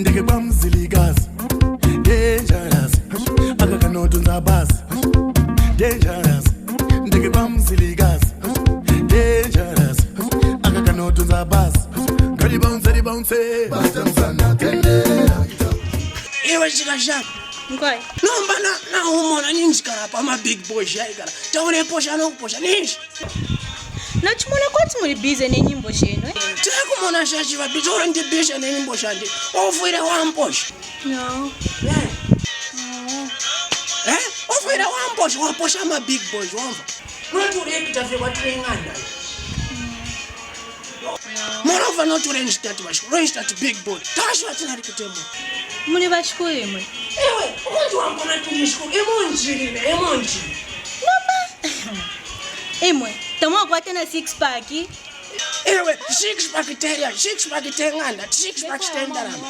ndeke bamzilikazi dangerous akakanotunza basi dangerous ndeke bamzilikazi dangerous akakanotunza basi gari bounce batamsana tendera iwe chikashaka Ngoy. nomba na umona ninjikara pa ma big boy shaikara taone posha no posha ninji Nachimona kwati muri busy nenyimbo sheno. tekumona shachi vabitoro ndibisha nenyimbo shandi ofuire wamposha No. ofuire wamposha waposha ma big boys wamva noturepita fe kwatiringanda moreover noturengitati vashu rengitati big boy tashu atinari kutemo Muri bachikuru imwe. ewe umuntu wambona tumishku emonjiri Imwe. Tamo kwate na 6 pack. ewe 6 pack teria 6 pack tenganda 6 pack tendarama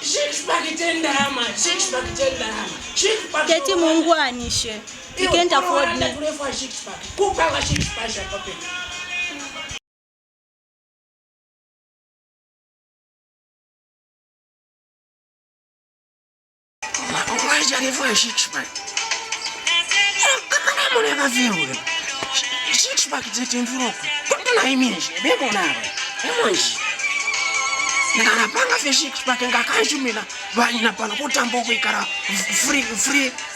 6 pack tendarama 6 pack tendarama 6 pack Tete Mungu anishe. You can't afford me. Kurefa 6 pack kupanga 6 pack pape Wacha refa 6 pack kakana muneka viwe 6 pack tete mfuroko kundina imeje bebona emonji ngarapanga fe 6 pack ngakashumina vanyina pano kutambo kuikara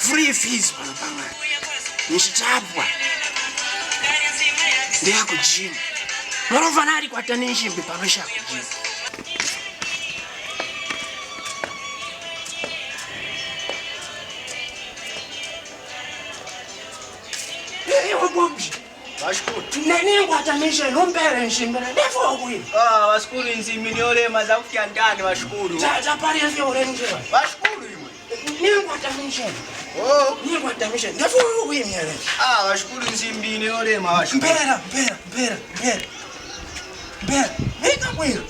free fees pano panga nishitapwa ndiya kujima norova nari kwata nenshimbi panosha kujima ewe bombi Vashukuru. neningwata mission umpere nshimbira defo kwini Vashukuru nzimi niolema za kufikia ndani vashukuru. tapari efe urenjera Vashukuru imwe. ningwata mission Oh. ningwata mission defo kwini yale Vashukuru nzimi niolema vashukuru. mpera vika kwini